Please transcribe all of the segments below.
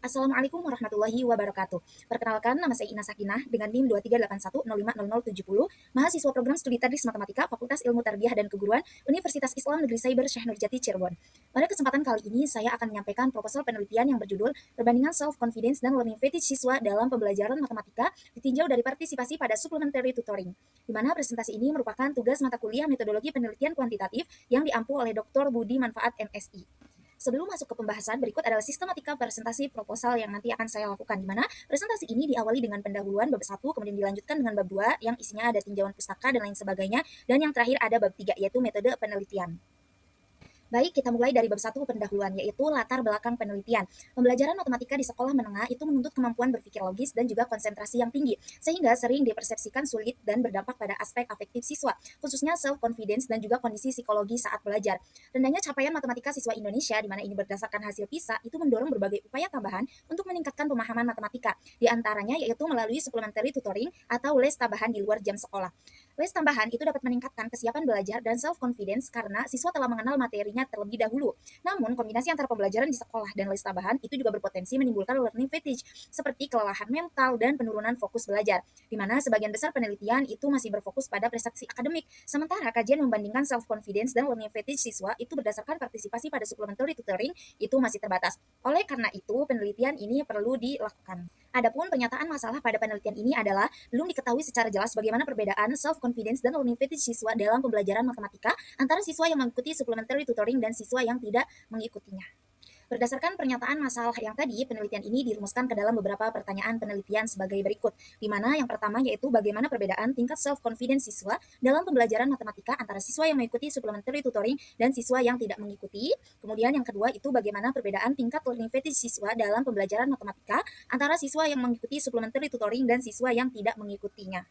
Assalamualaikum warahmatullahi wabarakatuh. Perkenalkan, nama saya Ina Sakinah dengan NIM 2381050070, mahasiswa program studi Tadris Matematika, Fakultas Ilmu Tarbiyah dan Keguruan, Universitas Islam Negeri Cyber Syekh Nurjati Cirebon. Pada kesempatan kali ini, saya akan menyampaikan proposal penelitian yang berjudul Perbandingan Self-Confidence dan Learning Fetish Siswa dalam Pembelajaran Matematika ditinjau dari partisipasi pada Supplementary Tutoring, di mana presentasi ini merupakan tugas mata kuliah metodologi penelitian kuantitatif yang diampu oleh Dr. Budi Manfaat MSI. Sebelum masuk ke pembahasan, berikut adalah sistematika presentasi proposal yang nanti akan saya lakukan, di mana presentasi ini diawali dengan pendahuluan bab 1, kemudian dilanjutkan dengan bab 2, yang isinya ada tinjauan pustaka dan lain sebagainya, dan yang terakhir ada bab 3, yaitu metode penelitian. Baik, kita mulai dari bab 1 pendahuluan, yaitu latar belakang penelitian. Pembelajaran matematika di sekolah menengah itu menuntut kemampuan berpikir logis dan juga konsentrasi yang tinggi, sehingga sering dipersepsikan sulit dan berdampak pada aspek afektif siswa, khususnya self-confidence dan juga kondisi psikologi saat belajar. Rendahnya capaian matematika siswa Indonesia, di mana ini berdasarkan hasil PISA, itu mendorong berbagai upaya tambahan untuk meningkatkan pemahaman matematika, di antaranya yaitu melalui supplementary tutoring atau les tambahan di luar jam sekolah. Les tambahan itu dapat meningkatkan kesiapan belajar dan self-confidence karena siswa telah mengenal materinya terlebih dahulu. Namun, kombinasi antara pembelajaran di sekolah dan les tambahan itu juga berpotensi menimbulkan learning fatigue, seperti kelelahan mental dan penurunan fokus belajar, di mana sebagian besar penelitian itu masih berfokus pada prestasi akademik, sementara kajian membandingkan self-confidence dan learning fatigue siswa itu berdasarkan partisipasi pada supplementary tutoring itu masih terbatas. Oleh karena itu, penelitian ini perlu dilakukan. Adapun pernyataan masalah pada penelitian ini adalah belum diketahui secara jelas bagaimana perbedaan self-confidence dan learning fatigue siswa dalam pembelajaran matematika antara siswa yang mengikuti supplementary tutoring dan siswa yang tidak mengikutinya. Berdasarkan pernyataan masalah yang tadi, penelitian ini dirumuskan ke dalam beberapa pertanyaan penelitian sebagai berikut, di mana yang pertama yaitu bagaimana perbedaan tingkat self-confidence siswa dalam pembelajaran matematika antara siswa yang mengikuti supplementary tutoring dan siswa yang tidak mengikuti. Kemudian yang kedua itu bagaimana perbedaan tingkat learning fatigue siswa dalam pembelajaran matematika antara siswa yang mengikuti supplementary tutoring dan siswa yang tidak mengikutinya.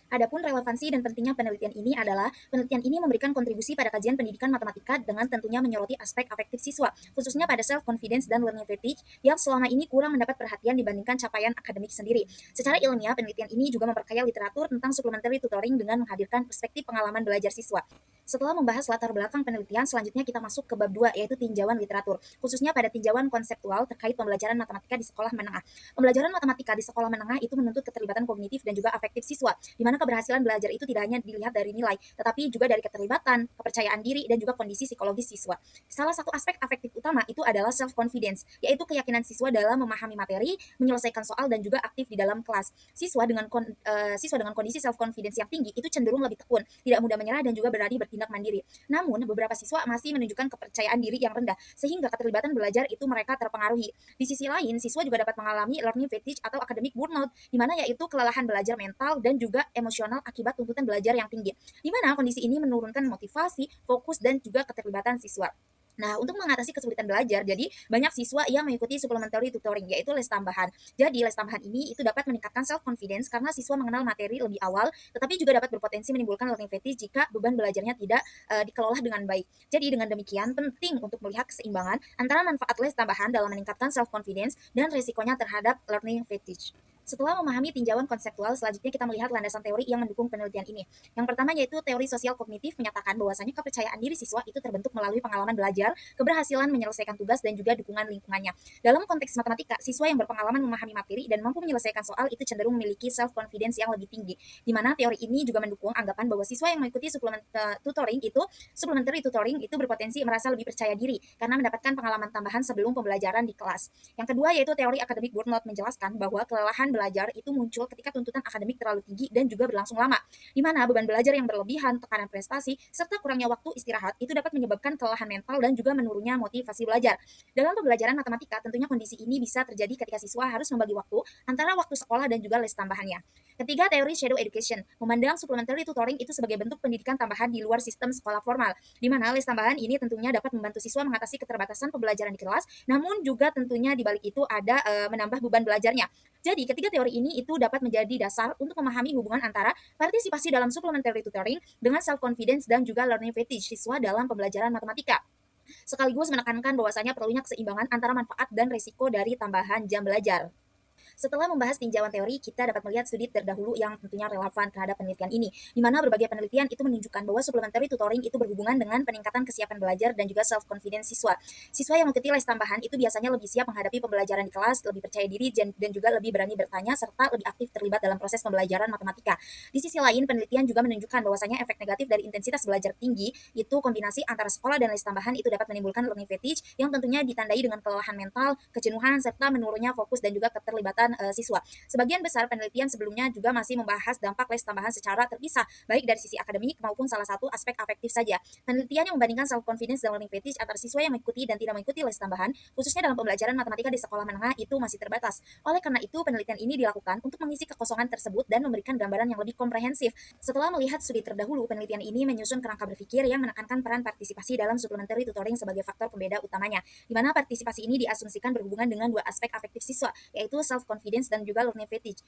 Adapun relevansi dan pentingnya penelitian ini adalah penelitian ini memberikan kontribusi pada kajian pendidikan matematika dengan tentunya menyoroti aspek afektif siswa, khususnya pada self-confidence dan learning fatigue yang selama ini kurang mendapat perhatian dibandingkan capaian akademik sendiri. Secara ilmiah, penelitian ini juga memperkaya literatur tentang supplementary tutoring dengan menghadirkan perspektif pengalaman belajar siswa. Setelah membahas latar belakang penelitian, selanjutnya kita masuk ke bab 2, yaitu tinjauan literatur, khususnya pada tinjauan konseptual terkait pembelajaran matematika di sekolah menengah. Pembelajaran matematika di sekolah menengah itu menuntut keterlibatan kognitif dan juga afektif siswa, di mana keberhasilan belajar itu tidak hanya dilihat dari nilai, tetapi juga dari keterlibatan, kepercayaan diri, dan juga kondisi psikologis siswa. Salah satu aspek afektif utama itu adalah self-confidence, yaitu keyakinan siswa dalam memahami materi, menyelesaikan soal, dan juga aktif di dalam kelas. Siswa dengan kondisi self-confidence yang tinggi itu cenderung lebih tekun, tidak mudah menyerah, dan juga berani bertindak mandiri. Namun, beberapa siswa masih menunjukkan kepercayaan diri yang rendah, sehingga keterlibatan belajar itu mereka terpengaruhi. Di sisi lain, siswa juga dapat mengalami learning fatigue atau academic burnout, di mana yaitu kelelahan belajar mental dan juga emosional akibat tuntutan belajar yang tinggi, di mana kondisi ini menurunkan motivasi, fokus, dan juga keterlibatan siswa. Nah, untuk mengatasi kesulitan belajar, jadi banyak siswa yang mengikuti supplementary tutoring, yaitu les tambahan. Jadi, les tambahan ini itu dapat meningkatkan self-confidence karena siswa mengenal materi lebih awal, tetapi juga dapat berpotensi menimbulkan learning fatigue jika beban belajarnya tidak dikelola dengan baik. Jadi, dengan demikian, penting untuk melihat keseimbangan antara manfaat les tambahan dalam meningkatkan self-confidence dan risikonya terhadap learning fatigue. Setelah memahami tinjauan konseptual, selanjutnya kita melihat landasan teori yang mendukung penelitian ini. Yang pertama yaitu teori sosial kognitif menyatakan bahwasanya kepercayaan diri siswa itu terbentuk melalui pengalaman belajar, keberhasilan menyelesaikan tugas, dan juga dukungan lingkungannya. Dalam konteks matematika, siswa yang berpengalaman memahami materi dan mampu menyelesaikan soal itu cenderung memiliki self-confidence yang lebih tinggi. Di mana teori ini juga mendukung anggapan bahwa siswa yang mengikuti supplementary tutoring itu berpotensi merasa lebih percaya diri karena mendapatkan pengalaman tambahan sebelum pembelajaran di kelas. Yang kedua yaitu teori academic burnout menjelaskan bahwa kelelahan belajar itu muncul ketika tuntutan akademik terlalu tinggi dan juga berlangsung lama, di mana beban belajar yang berlebihan, tekanan prestasi, serta kurangnya waktu istirahat itu dapat menyebabkan kelelahan mental dan juga menurunnya motivasi belajar. Dalam pembelajaran matematika, tentunya kondisi ini bisa terjadi ketika siswa harus membagi waktu antara waktu sekolah dan juga les tambahannya. Ketiga, teori shadow education memandang supplementary tutoring itu sebagai bentuk pendidikan tambahan di luar sistem sekolah formal, di mana les tambahan ini tentunya dapat membantu siswa mengatasi keterbatasan pembelajaran di kelas, namun juga tentunya di balik itu ada menambah beban belajarnya. Jadi, ketiga teori ini itu dapat menjadi dasar untuk memahami hubungan antara partisipasi dalam supplementary tutoring dengan self-confidence dan juga learning fatigue siswa dalam pembelajaran matematika. Sekaligus menekankan bahwasanya perlunya keseimbangan antara manfaat dan risiko dari tambahan jam belajar. Setelah membahas tinjauan teori, kita dapat melihat studi terdahulu yang tentunya relevan terhadap penelitian ini, di mana berbagai penelitian itu menunjukkan bahwa supplementary tutoring itu berhubungan dengan peningkatan kesiapan belajar dan juga self-confidence siswa. Siswa yang mengikuti les tambahan itu biasanya lebih siap menghadapi pembelajaran di kelas, lebih percaya diri, dan juga lebih berani bertanya, serta lebih aktif terlibat dalam proses pembelajaran matematika. Di sisi lain, penelitian juga menunjukkan bahwasanya efek negatif dari intensitas belajar tinggi, itu kombinasi antara sekolah dan les tambahan itu dapat menimbulkan learning fatigue yang tentunya ditandai dengan kelelahan mental, kejenuhan, serta menurunnya fokus dan juga keterlibatan siswa. Sebagian besar penelitian sebelumnya juga masih membahas dampak les tambahan secara terpisah, baik dari sisi akademik maupun salah satu aspek afektif saja. Penelitian yang membandingkan self-confidence dan learning fatigue antara siswa yang mengikuti dan tidak mengikuti les tambahan, khususnya dalam pembelajaran matematika di sekolah menengah itu masih terbatas. Oleh karena itu, penelitian ini dilakukan untuk mengisi kekosongan tersebut dan memberikan gambaran yang lebih komprehensif. Setelah melihat studi terdahulu, penelitian ini menyusun kerangka berpikir yang menekankan peran partisipasi dalam supplementary tutoring sebagai faktor pembeda utamanya, di mana partisipasi ini diasumsikan berhubungan dengan dua aspek afektif siswa, yaitu self-confidence dan juga learning fatigue.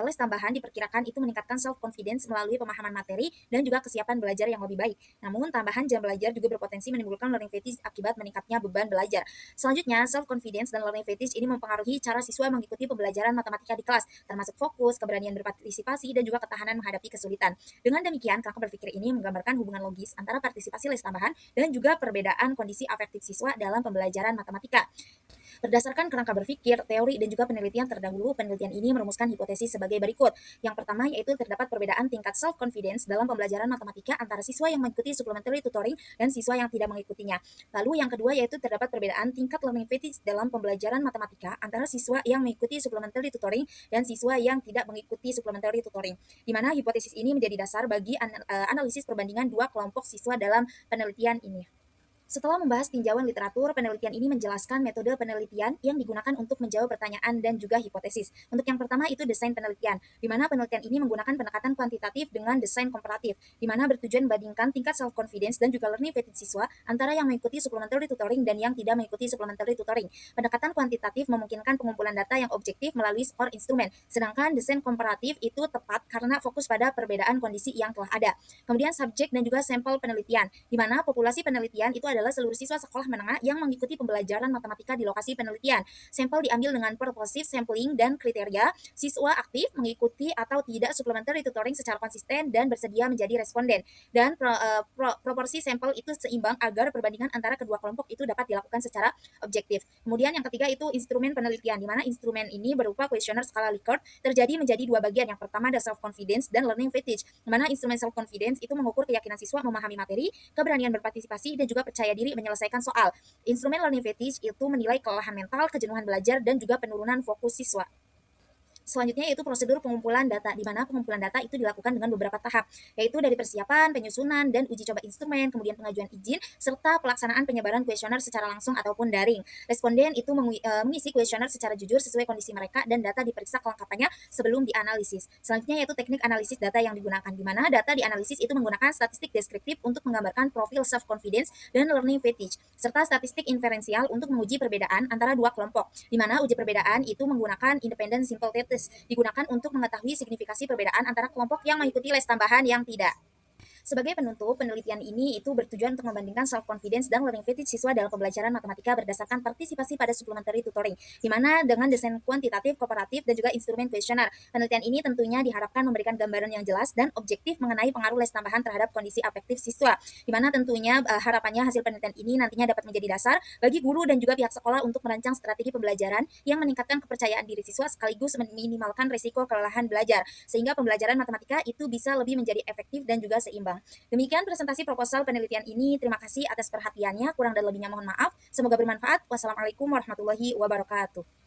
Les tambahan diperkirakan itu meningkatkan self-confidence melalui pemahaman materi dan juga kesiapan belajar yang lebih baik. Namun, tambahan jam belajar juga berpotensi menimbulkan learning fatigue akibat meningkatnya beban belajar. Selanjutnya, self-confidence dan learning fatigue ini mempengaruhi cara siswa mengikuti pembelajaran matematika di kelas, termasuk fokus, keberanian berpartisipasi, dan juga ketahanan menghadapi kesulitan. Dengan demikian, kerangka berpikir ini menggambarkan hubungan logis antara partisipasi les tambahan dan juga perbedaan kondisi afektif siswa dalam pembelajaran matematika. Berdasarkan kerangka berpikir, teori, dan juga penelitian terdahulu, penelitian ini merumuskan hipotesis sebagai berikut. Yang pertama yaitu terdapat perbedaan tingkat self-confidence dalam pembelajaran matematika antara siswa yang mengikuti supplementary tutoring dan siswa yang tidak mengikutinya. Lalu yang kedua yaitu terdapat perbedaan tingkat learning fatigue dalam pembelajaran matematika antara siswa yang mengikuti supplementary tutoring dan siswa yang tidak mengikuti supplementary tutoring. Di mana hipotesis ini menjadi dasar bagi analisis perbandingan dua kelompok siswa dalam penelitian ini. Setelah membahas tinjauan literatur, penelitian ini menjelaskan metode penelitian yang digunakan untuk menjawab pertanyaan dan juga hipotesis. Untuk yang pertama itu desain penelitian, di mana penelitian ini menggunakan pendekatan kuantitatif dengan desain komparatif, di mana bertujuan membandingkan tingkat self-confidence dan juga learning fatigue siswa antara yang mengikuti supplementary tutoring dan yang tidak mengikuti supplementary tutoring. Pendekatan kuantitatif memungkinkan pengumpulan data yang objektif melalui skor instrumen, sedangkan desain komparatif itu tepat karena fokus pada perbedaan kondisi yang telah ada. Kemudian subjek dan juga sampel penelitian, di mana populasi penelitian itu adalah seluruh siswa sekolah menengah yang mengikuti pembelajaran matematika di lokasi penelitian. Sampel diambil dengan purposive sampling dan kriteria siswa aktif mengikuti atau tidak supplementary tutoring secara konsisten dan bersedia menjadi responden. Dan proporsi sampel itu seimbang agar perbandingan antara kedua kelompok itu dapat dilakukan secara objektif. Kemudian yang ketiga itu instrumen penelitian, di mana instrumen ini berupa kuesioner skala Likert terjadi menjadi dua bagian. Yang pertama ada self-confidence dan learning fatigue, di mana instrumen self-confidence itu mengukur keyakinan siswa memahami materi, keberanian berpartisipasi, dan juga percaya diri menyelesaikan soal. Instrumen learning fatigue itu menilai kelelahan mental, kejenuhan belajar, dan juga penurunan fokus siswa. Selanjutnya yaitu prosedur pengumpulan data, di mana pengumpulan data itu dilakukan dengan beberapa tahap, yaitu dari persiapan, penyusunan, dan uji coba instrumen, kemudian pengajuan izin, serta pelaksanaan penyebaran kuesioner secara langsung ataupun daring. Responden itu mengisi kuesioner secara jujur sesuai kondisi mereka dan data diperiksa kelengkapannya sebelum dianalisis. Selanjutnya yaitu teknik analisis data yang digunakan, di mana data dianalisis itu menggunakan statistik deskriptif untuk menggambarkan profil self-confidence dan learning fatigue, serta statistik inferensial untuk menguji perbedaan antara dua kelompok, di mana uji perbedaan itu menggunakan independent simple test digunakan untuk mengetahui signifikasi perbedaan antara kelompok yang mengikuti les tambahan yang tidak. Sebagai penutup, penelitian ini itu bertujuan untuk membandingkan self-confidence dan learning fatigue siswa dalam pembelajaran matematika berdasarkan partisipasi pada supplementary tutoring, di mana dengan desain kuantitatif, kooperatif, dan juga instrumen kuesioner. Penelitian ini tentunya diharapkan memberikan gambaran yang jelas dan objektif mengenai pengaruh les tambahan terhadap kondisi afektif siswa, di mana tentunya harapannya hasil penelitian ini nantinya dapat menjadi dasar bagi guru dan juga pihak sekolah untuk merancang strategi pembelajaran yang meningkatkan kepercayaan diri siswa sekaligus meminimalkan risiko kelelahan belajar, sehingga pembelajaran matematika itu bisa lebih menjadi efektif dan juga seimbang. Demikian presentasi proposal penelitian ini. Terima kasih atas perhatiannya. Kurang dan lebihnya mohon maaf. Semoga bermanfaat. Wassalamualaikum warahmatullahi wabarakatuh.